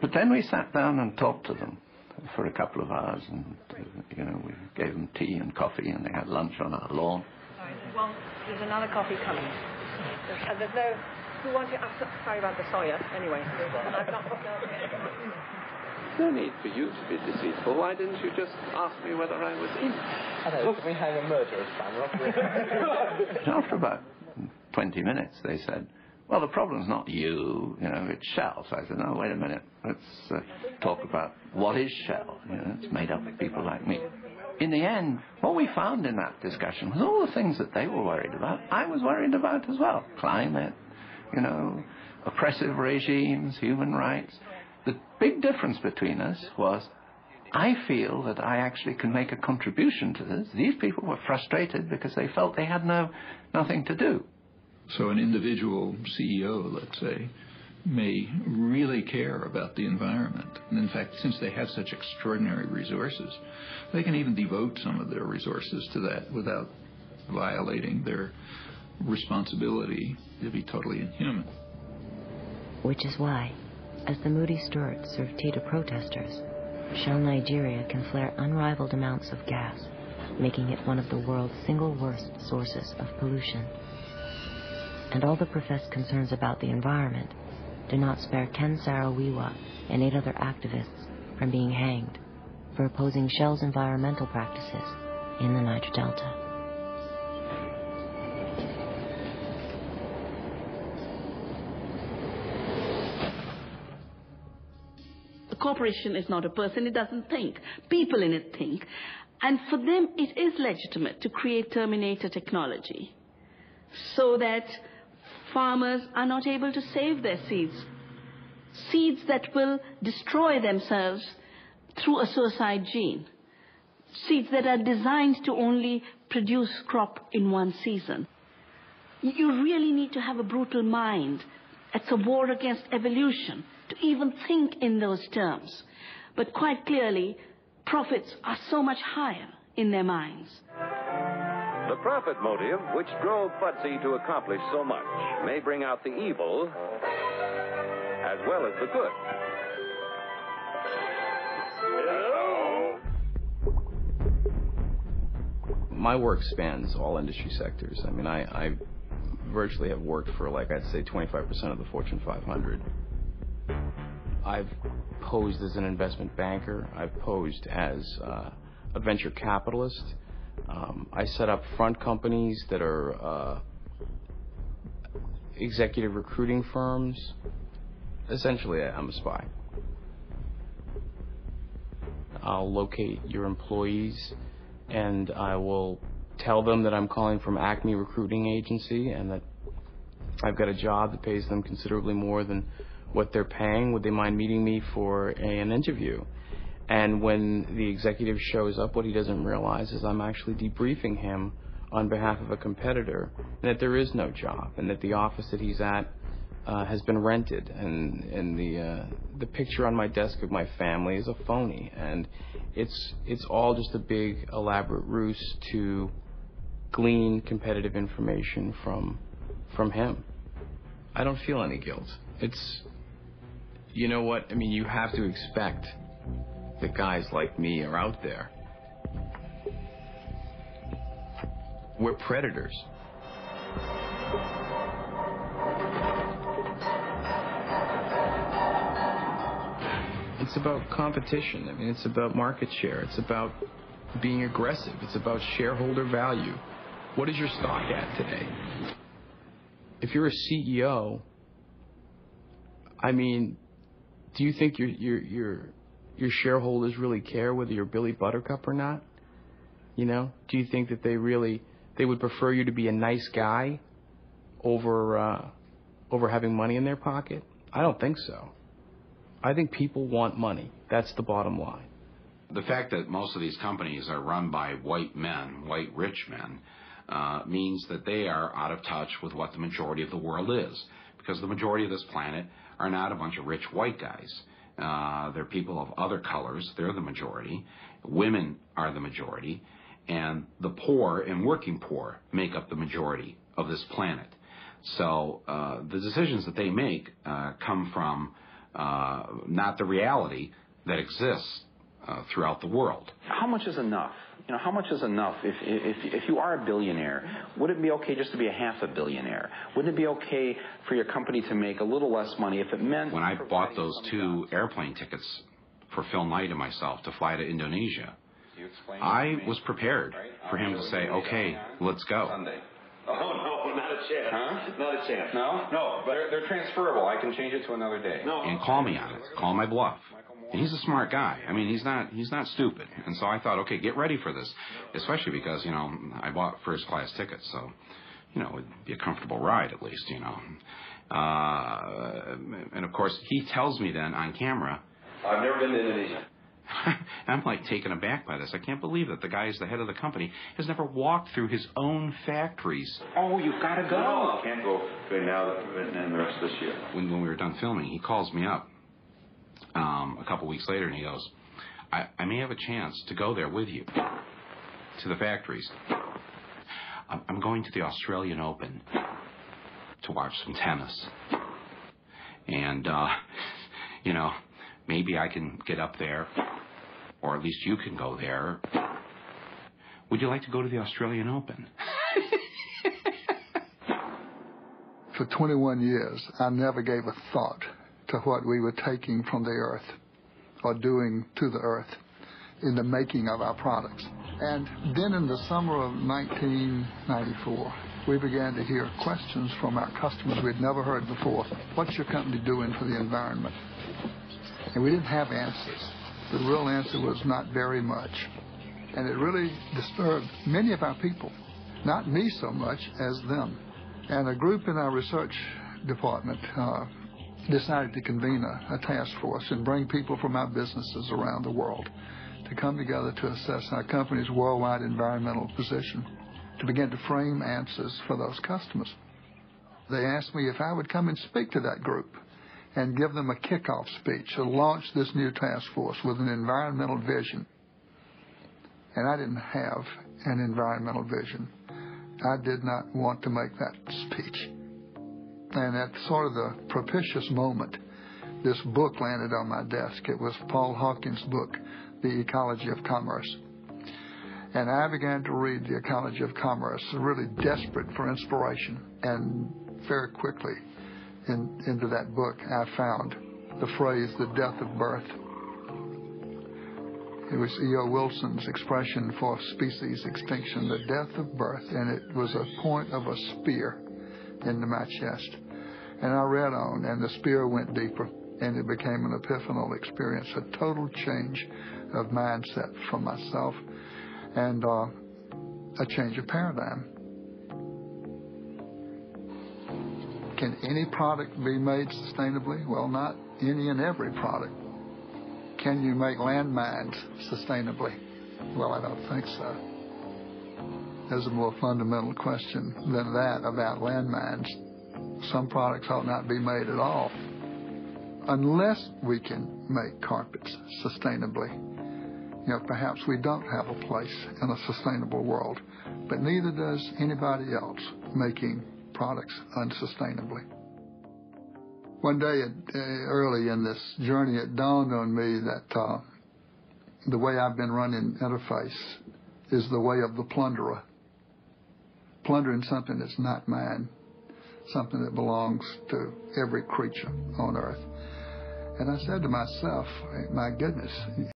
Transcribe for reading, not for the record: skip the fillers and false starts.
But then we sat down and talked to them for a couple of hours, and we gave them tea and coffee, and they had lunch on our lawn. Well, there's another coffee coming. There's no... Who wants to... Sorry about the Sawyer. Anyway, I've not... No need for you to be deceitful. Why didn't you just ask me whether I was in? Look, we hang a murderer's banner. After about 20 minutes, they said, well, the problem's not you, it's Shell. So I said, no, wait a minute, let's talk about what is Shell. It's made up of people like me. In the end, what we found in that discussion was all the things that they were worried about, I was worried about as well. Climate, oppressive regimes, human rights. The big difference between us was I feel that I actually can make a contribution to this. These people were frustrated because they felt they had nothing to do. So an individual CEO, let's say, may really care about the environment. And in fact, since they have such extraordinary resources, they can even devote some of their resources to that without violating their responsibility to be totally inhuman. Which is why, as the Moody Stewards serve tea to protesters, Shell Nigeria can flare unrivaled amounts of gas, making it one of the world's single worst sources of pollution. And all the professed concerns about the environment do not spare Ken Saro-Wiwa and 8 other activists from being hanged for opposing Shell's environmental practices in the Niger Delta. The corporation is not a person, it doesn't think. People in it think. And for them, it is legitimate to create Terminator technology so that farmers are not able to save their seeds. Seeds that will destroy themselves through a suicide gene. Seeds that are designed to only produce crop in one season. You really need to have a brutal mind. It's a war against evolution to even think in those terms. But quite clearly, profits are so much higher in their minds. The profit motive, which drove Fudsy to accomplish so much, may bring out the evil as well as the good. Hello? My work spans all industry sectors. I mean, I virtually have worked for, I'd say 25% of the Fortune 500. I've posed as an investment banker. I've posed as a venture capitalist. I set up front companies that are executive recruiting firms. Essentially, I'm a spy. I'll locate your employees, and I will tell them that I'm calling from Acme Recruiting Agency and that I've got a job that pays them considerably more than what they're paying. Would they mind meeting me for an interview? And when the executive shows up, what he doesn't realize is I'm actually debriefing him on behalf of a competitor, and that there is no job, and that the office that he's at has been rented, and the picture on my desk of my family is a phony, and it's all just a big elaborate ruse to glean competitive information from him. I don't feel any guilt. It's, you know what, I mean, you have to expect that guys like me are out there. We're predators. It's about competition. I mean, it's about market share. It's about being aggressive. It's about shareholder value. What is your stock at today? If you're a CEO, I mean, do you think your shareholders really care whether you're Billy Buttercup or not? You know, do you think that they would prefer you to be a nice guy over having money in their pocket? I don't think so. I think people want money. That's the bottom line. The fact that most of these companies are run by white men, white rich men, means that they are out of touch with what the majority of the world is, because the majority of this planet are not a bunch of rich white guys. They're people of other colors. They're the majority. Women are the majority. And the poor and working poor make up the majority of this planet. So the decisions that they make come from not the reality that exists throughout the world. How much is enough? You know, how much is enough? If you are a billionaire, would it be okay just to be a half a billionaire? Wouldn't it be okay for your company to make a little less money if it meant... When I bought those 2 airplane tickets for Phil Knight and myself to fly to Indonesia, I was prepared for him to say, okay, let's go. Sunday. Oh, no, not a chance. Huh? Not a chance. No? No, but... They're transferable. I can change it to another day. No. And call me on it. Call my bluff. And he's a smart guy. I mean, he's not stupid. And so I thought, okay, get ready for this, especially because, you know, I bought first class tickets, so, you know, it'd be a comfortable ride at least, you know. And of course, he tells me then on camera, I've never been to Indonesia. I'm like taken aback by this. I can't believe that the guy who's the head of the company has never walked through his own factories. Oh, you've got to go. No, I can't go between now and the rest of this year. When we were done filming, he calls me up a couple weeks later and he goes, I may have a chance to go there with you to the factories. I'm going to the Australian Open to watch some tennis. And, you know, maybe I can get up there, or at least you can go there. Would you like to go to the Australian Open? For 21 years, I never gave a thought to what we were taking from the earth or doing to the earth in the making of our products. And then in the summer of 1994, we began to hear questions from our customers we'd never heard before. What's your company doing for the environment? And we didn't have answers. The real answer was not very much. And it really disturbed many of our people, not me so much as them. And a group in our research department decided to convene a task force and bring people from our businesses around the world to come together to assess our company's worldwide environmental position, to begin to frame answers for those customers. They asked me if I would come and speak to that group and give them a kickoff speech to launch this new task force with an environmental vision. And I didn't have an environmental vision. I did not want to make that speech. And at sort of the propitious moment, this book landed on my desk. It was Paul Hawkins' book, The Ecology of Commerce. And I began to read The Ecology of Commerce, really desperate for inspiration. And very quickly, into that book, I found the phrase, the death of birth. It was E.O. Wilson's expression for species extinction, the death of birth, and it was a point of a spear into my chest. And I read on, and the spear went deeper, and it became an epiphanal experience, a total change of mindset for myself, and a change of paradigm. Can any product be made sustainably? Well, not any and every product. Can you make landmines sustainably? Well, I don't think so. There's a more fundamental question than that about landmines. Some products ought not be made at all. Unless we can make carpets sustainably, you know, perhaps we don't have a place in a sustainable world, but neither does anybody else making products unsustainably. One day, early in this journey, it dawned on me that the way I've been running Interface is the way of the plunderer. Plundering something that's not mine, something that belongs to every creature on earth. And I said to myself, my goodness,